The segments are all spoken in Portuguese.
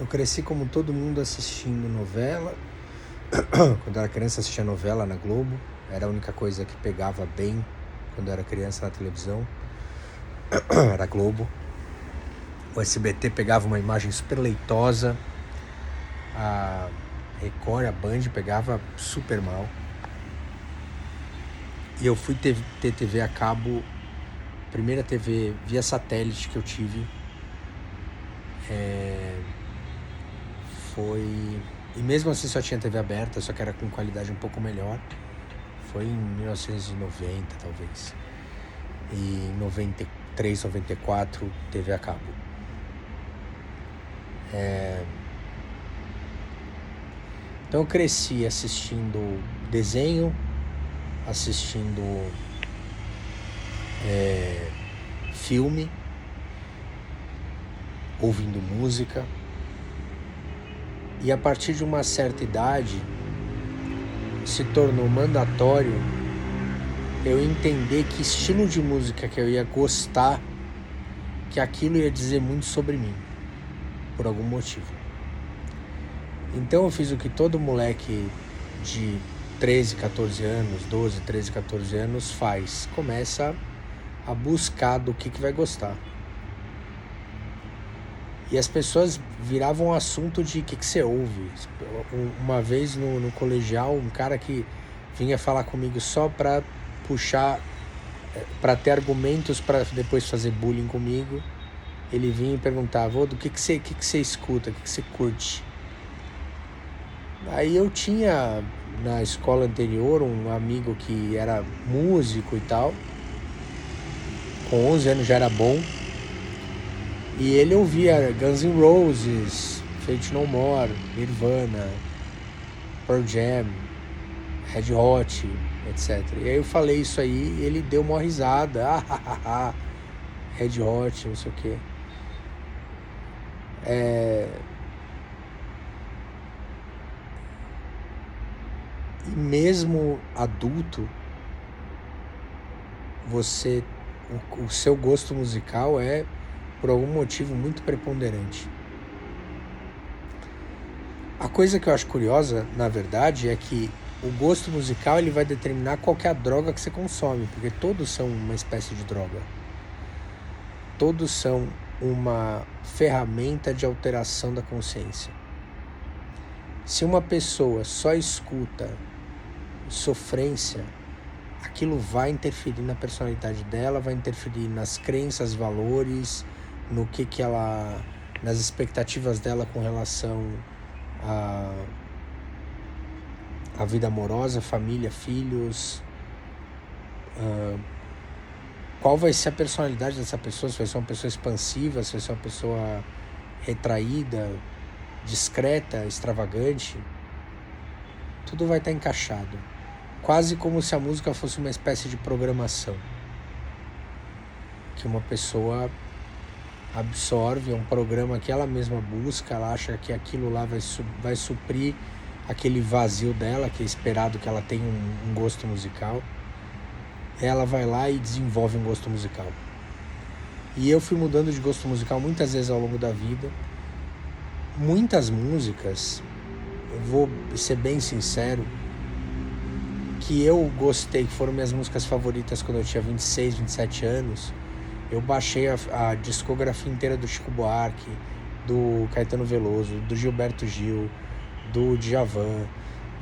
Eu cresci como todo mundo assistindo novela. Quando eu era criança assistia novela na Globo. Era a única coisa que pegava bem quando eu era criança na televisão. Era a Globo. O SBT pegava uma imagem super leitosa. A Record, a Band pegava super mal. E eu fui ter TV a cabo. Primeira TV via satélite que eu tive foi... E mesmo assim só tinha TV aberta, só que era com qualidade um pouco melhor. Foi em 1990, talvez. E em 93, 94, TV a cabo. Então eu cresci assistindo desenho, assistindo filme, ouvindo música. E a partir de uma certa idade se tornou mandatório eu entender que estilo de música que eu ia gostar, que aquilo ia dizer muito sobre mim, por algum motivo. Então eu fiz o que todo moleque de 13, 14 anos, 12, 13, 14 anos faz. Começa a buscar do que vai gostar. E as pessoas viravam assunto de o que você ouve. Uma vez no colegial, um cara que vinha falar comigo só pra puxar, pra ter argumentos pra depois fazer bullying comigo, ele vinha e perguntava: do que você escuta, o que você curte? Aí eu tinha na escola anterior um amigo que era músico e tal. Com 11 anos já era bom. E ele ouvia Guns N' Roses, Faith No More, Nirvana, Pearl Jam, Red Hot, etc. E aí eu falei isso aí e ele deu uma risada. Red Hot, não sei o quê. E mesmo adulto, o seu gosto musical é, por algum motivo, muito preponderante. A coisa que eu acho curiosa, na verdade, é que o gosto musical ele vai determinar qual que é a droga que você consome, porque todos são uma espécie de droga. Todos são uma ferramenta de alteração da consciência. Se uma pessoa só escuta sofrência, aquilo vai interferir na personalidade dela, vai interferir nas crenças, valores, no que ela, nas expectativas dela com relação a vida amorosa, família, filhos. Qual vai ser a personalidade dessa pessoa? Se vai ser uma pessoa expansiva, se vai ser uma pessoa retraída, discreta, extravagante. Tudo vai estar encaixado. Quase como se a música fosse uma espécie de programação que uma pessoa absorve, é um programa que ela mesma busca, ela acha que aquilo lá vai suprir aquele vazio dela, que é esperado que ela tenha um gosto musical. Ela vai lá e desenvolve um gosto musical. E eu fui mudando de gosto musical muitas vezes ao longo da vida. Muitas músicas, eu vou ser bem sincero, que eu gostei, que foram minhas músicas favoritas quando eu tinha 26, 27 anos, eu baixei a discografia inteira do Chico Buarque, do Caetano Veloso, do Gilberto Gil, do Djavan,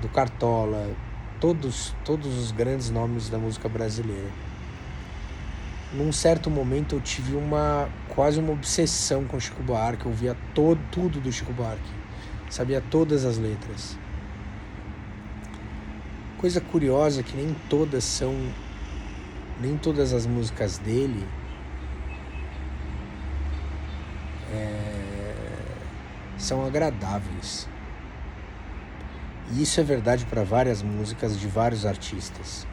do Cartola, todos os grandes nomes da música brasileira. Num certo momento eu tive quase uma obsessão com o Chico Buarque, eu ouvia tudo do Chico Buarque, sabia todas as letras. Coisa curiosa é que nem todas as músicas dele são agradáveis. E isso é verdade para várias músicas de vários artistas.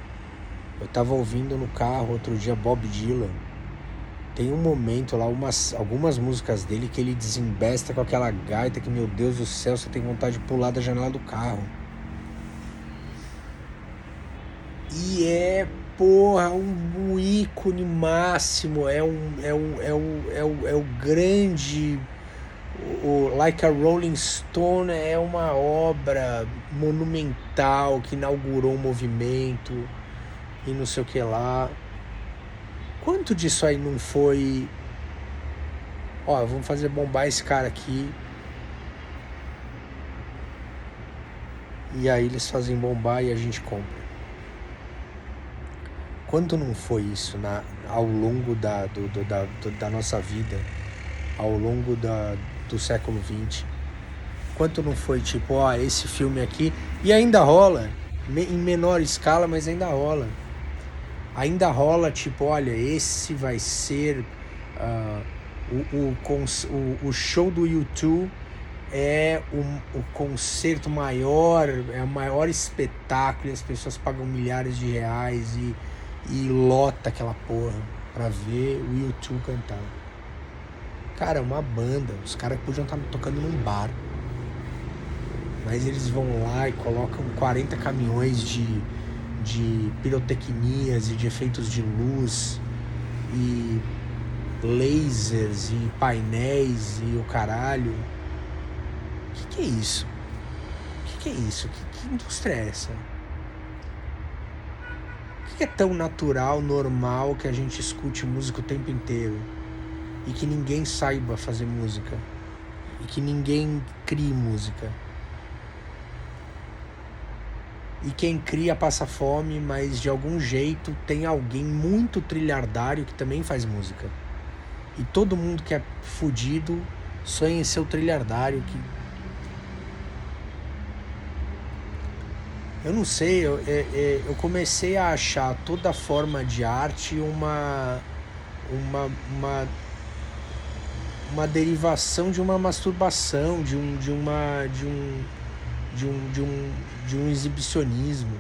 Eu estava ouvindo no carro outro dia Bob Dylan. Tem um momento lá, algumas músicas dele que ele desembesta com aquela gaita que, meu Deus do céu, você tem vontade de pular da janela do carro. E é, porra, um ícone máximo, é o grande O Like a Rolling Stone é uma obra monumental que inaugurou um movimento e não sei o que lá. Quanto disso aí não foi... Ó, vamos fazer bombar esse cara aqui. E aí eles fazem bombar e a gente compra. Quanto não foi isso ao longo da nossa vida, ao longo do século XX? Quanto não foi tipo, ó, esse filme aqui... E ainda rola, em menor escala, mas ainda rola. Ainda rola tipo, olha, esse vai ser o show do U2 é o concerto maior, é o maior espetáculo, e as pessoas pagam milhares de reais e lota aquela porra pra ver o U2 cantar. Cara, é uma banda, os caras podiam estar tocando num bar, mas eles vão lá e colocam 40 caminhões de pirotecnias e de efeitos de luz e lasers e painéis e o caralho. Que é isso? Que é isso? Que indústria é essa? Que é tão natural, normal que a gente escute música o tempo inteiro e que ninguém saiba fazer música e que ninguém crie música? E quem cria passa fome, mas de algum jeito tem alguém muito trilhardário que também faz música. E todo mundo que é fudido sonha em ser o trilhardário que... Eu não sei, eu comecei a achar toda forma de arte uma derivação de uma masturbação, de um exibicionismo.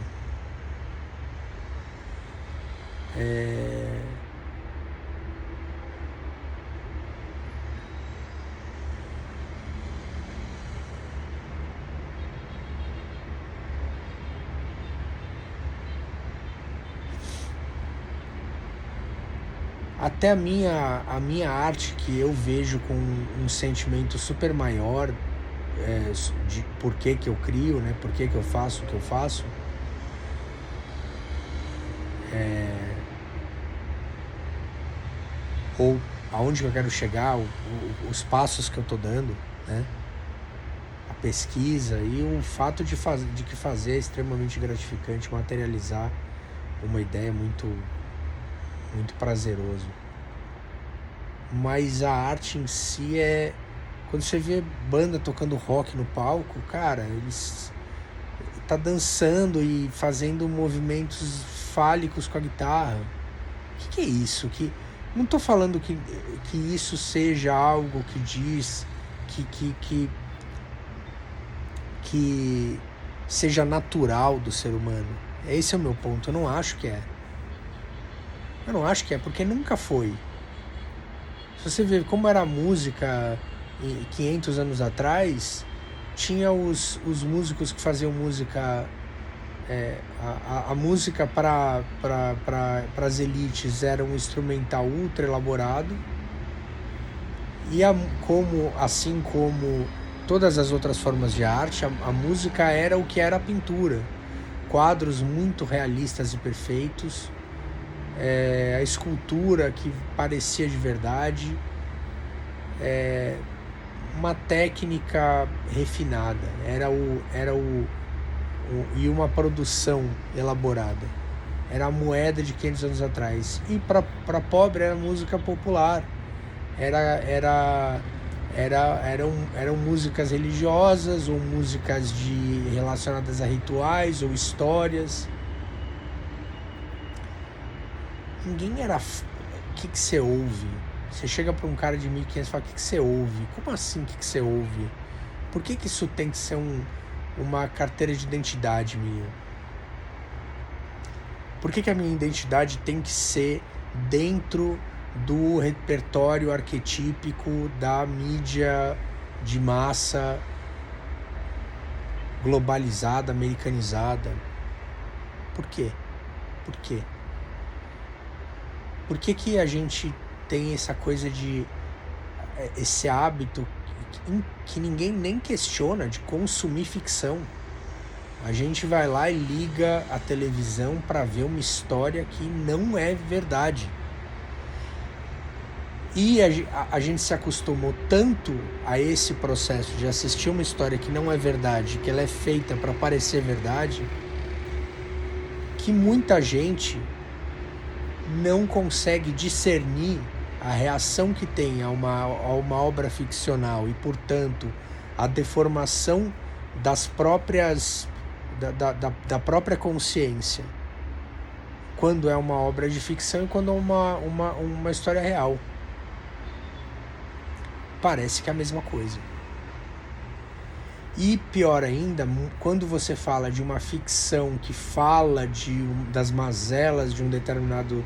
Até a minha arte, que eu vejo com um sentimento super maior de por que eu crio, né? Por que eu faço o que eu faço, ou aonde eu quero chegar, os passos que eu tô dando, né? A pesquisa e o fato de que fazer é extremamente gratificante, materializar uma ideia muito prazeroso. Mas a arte em si é... Quando você vê banda tocando rock no palco, cara, eles tá dançando e fazendo movimentos fálicos com a guitarra. O que é isso? Não tô falando que isso seja algo que diz que seja natural do ser humano. Esse é o meu ponto. Eu não acho que é. Porque nunca foi. Se você ver como era a música 500 anos atrás, tinha os músicos que faziam música... a música para as elites era um instrumental ultra elaborado e assim como todas as outras formas de arte, a música era o que era a pintura. Quadros muito realistas e perfeitos, a escultura que parecia de verdade, uma técnica refinada, e uma produção elaborada. Era a moeda de 500 anos atrás. E para pobre era música popular. Eram músicas religiosas ou músicas relacionadas a rituais ou histórias. Ninguém era... O que você ouve? Você chega para um cara de 1500 e fala: o que você ouve? Como assim o que você ouve? Por que isso tem que ser uma carteira de identidade minha? Por que a minha identidade tem que ser dentro do repertório arquetípico da mídia de massa globalizada, americanizada? Por quê? Por que a gente tem essa coisa esse hábito que ninguém nem questiona de consumir ficção. A gente vai lá e liga a televisão para ver uma história que não é verdade. E a gente se acostumou tanto a esse processo de assistir uma história que não é verdade, que ela é feita para parecer verdade, que muita gente não consegue discernir a reação que tem a uma obra ficcional e, portanto, a deformação das próprias da própria consciência quando é uma obra de ficção e quando é uma história real. Parece que é a mesma coisa. E pior ainda, quando você fala de uma ficção que fala das mazelas de um determinado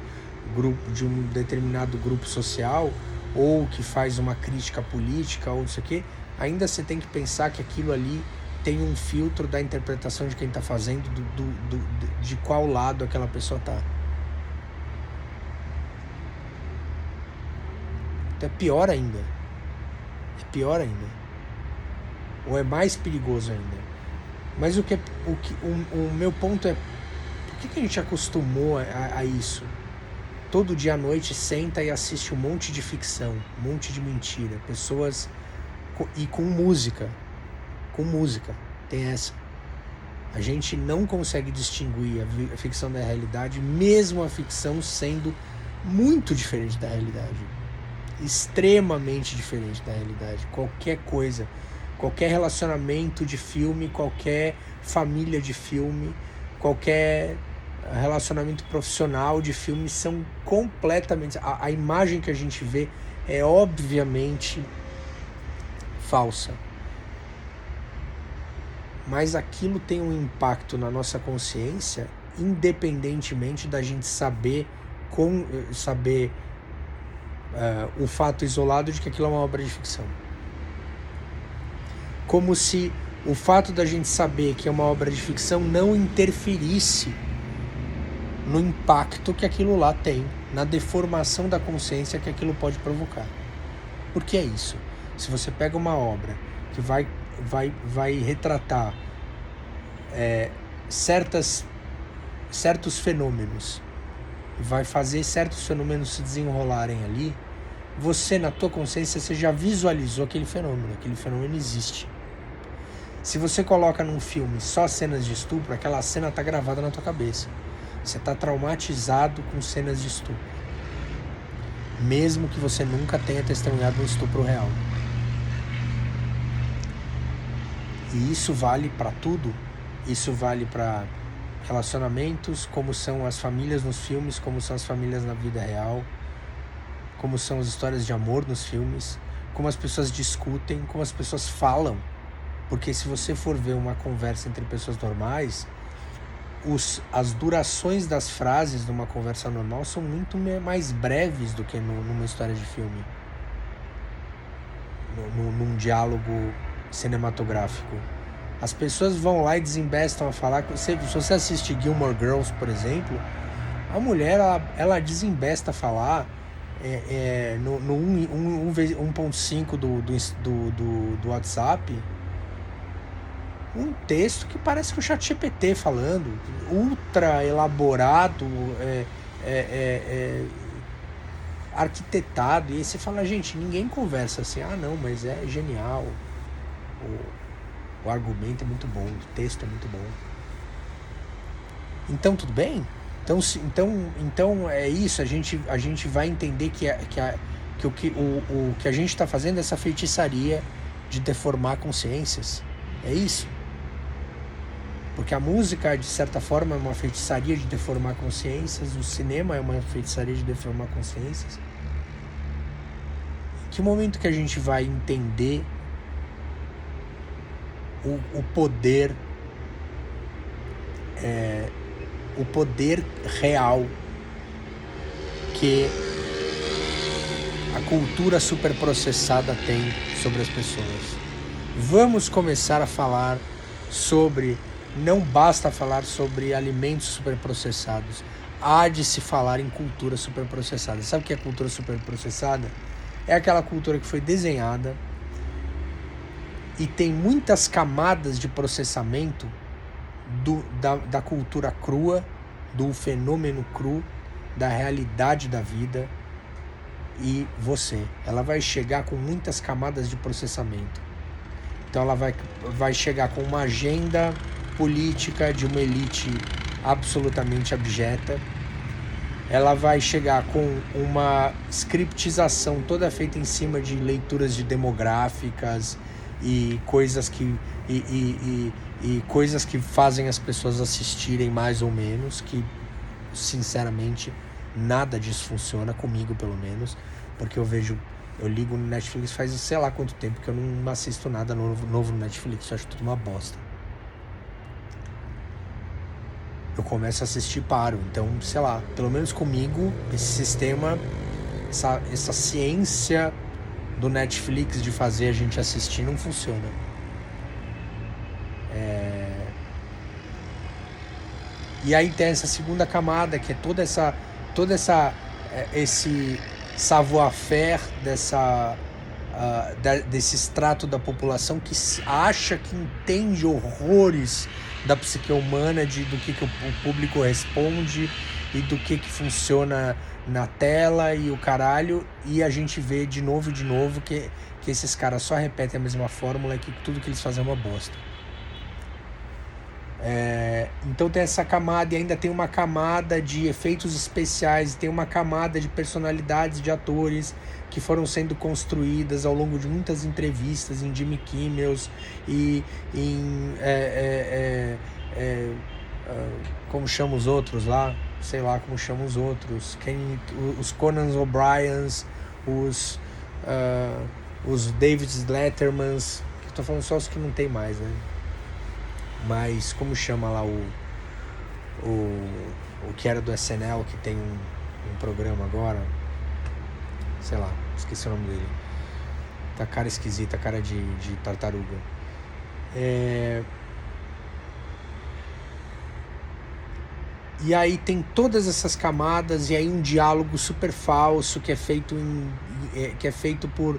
grupo social, ou que faz uma crítica política, ou não sei o quê, ainda você tem que pensar que aquilo ali tem um filtro da interpretação de quem está fazendo, de qual lado aquela pessoa está. Então é pior ainda. Ou é mais perigoso ainda. Mas o meu ponto é, por que a gente acostumou a isso? Todo dia à noite senta e assiste um monte de ficção, um monte de mentira, pessoas e com música, tem essa. A gente não consegue distinguir a ficção da realidade, mesmo a ficção sendo muito diferente da realidade, extremamente diferente da realidade. Qualquer coisa, qualquer relacionamento de filme, qualquer família de filme, qualquer relacionamento profissional de filme são completamente... A imagem que a gente vê é obviamente falsa. Mas aquilo tem um impacto na nossa consciência, independentemente da gente saber o fato isolado de que aquilo é uma obra de ficção. Como se o fato da gente saber que é uma obra de ficção não interferisse no impacto que aquilo lá tem, na deformação da consciência que aquilo pode provocar. Porque é isso. Se você pega uma obra que vai retratar certos fenômenos, vai fazer certos fenômenos se desenrolarem ali, você, na tua consciência, você já visualizou aquele fenômeno existe. Se você coloca num filme só cenas de estupro, aquela cena está gravada na tua cabeça. Você está traumatizado com cenas de estupro, mesmo que você nunca tenha testemunhado um estupro real. E isso vale para tudo. Isso vale para relacionamentos, como são as famílias nos filmes, como são as famílias na vida real, como são as histórias de amor nos filmes, como as pessoas discutem, como as pessoas falam. Porque se você for ver uma conversa entre pessoas normais, as durações das frases numa conversa normal são muito mais breves do que numa história de filme, num diálogo cinematográfico. As pessoas vão lá e desembestam a falar. Se você assiste Gilmore Girls, por exemplo, a mulher ela desembesta a falar no 1.5 do WhatsApp, um texto que parece que o ChatGPT falando, ultra elaborado, arquitetado. E aí você fala, gente, ninguém conversa assim. Ah, não, mas é genial, o argumento é muito bom, o texto é muito bom. Então tudo bem? Então é isso. A gente vai entender que o que a gente está fazendo é essa feitiçaria de deformar consciências. É isso. Porque a música, de certa forma, é uma feitiçaria de deformar consciências, o cinema é uma feitiçaria de deformar consciências. Em que momento que a gente vai entender o poder real que a cultura superprocessada tem sobre as pessoas? Vamos começar a falar sobre... Não basta falar sobre alimentos superprocessados. Há de se falar em cultura superprocessada. Sabe o que é cultura superprocessada? É aquela cultura que foi desenhada e tem muitas camadas de processamento da cultura crua, do fenômeno cru, da realidade da vida e você. Ela vai chegar com muitas camadas de processamento. Então ela vai chegar com uma agenda política de uma elite absolutamente abjeta. Ela vai chegar com uma scriptização toda feita em cima de leituras de demográficas e coisas que coisas que fazem as pessoas assistirem mais ou menos, que sinceramente nada disso funciona comigo, pelo menos, porque eu ligo no Netflix faz sei lá quanto tempo que eu não assisto nada novo no Netflix, eu acho tudo uma bosta. Eu começo a assistir e paro. Então, sei lá, pelo menos comigo, esse sistema, essa ciência do Netflix de fazer a gente assistir não funciona. E aí tem essa segunda camada, que é esse savoir-faire desse extrato da população que acha que entende horrores da psique humana, do que o público responde e do que funciona na tela e o caralho, e a gente vê de novo que esses caras só repetem a mesma fórmula e que tudo que eles fazem é uma bosta. Então tem essa camada, e ainda tem uma camada de efeitos especiais, tem uma camada de personalidades de atores que foram sendo construídas ao longo de muitas entrevistas em Jimmy Kimmel e em como chama os outros lá, sei lá como chama os outros, os Conan O'Briens, os David Lettermans, que eu tô falando só os que não tem mais, né? Mas como chama lá o que era do SNL, que tem um programa agora, sei lá, esqueci o nome dele, tá cara esquisita, cara de tartaruga. E aí tem todas essas camadas, e aí um diálogo super falso que é feito por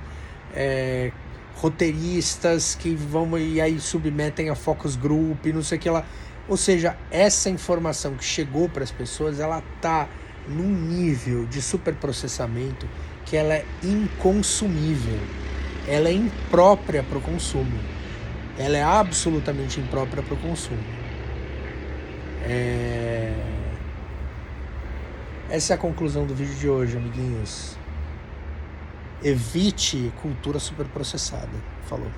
roteiristas que vão e aí submetem a focus group, não sei o que lá. Ou seja, essa informação que chegou para as pessoas, ela tá num nível de superprocessamento que ela é inconsumível. Ela é imprópria para o consumo. Ela é absolutamente imprópria para o consumo. Essa é a conclusão do vídeo de hoje, amiguinhos. Evite cultura superprocessada. Falou.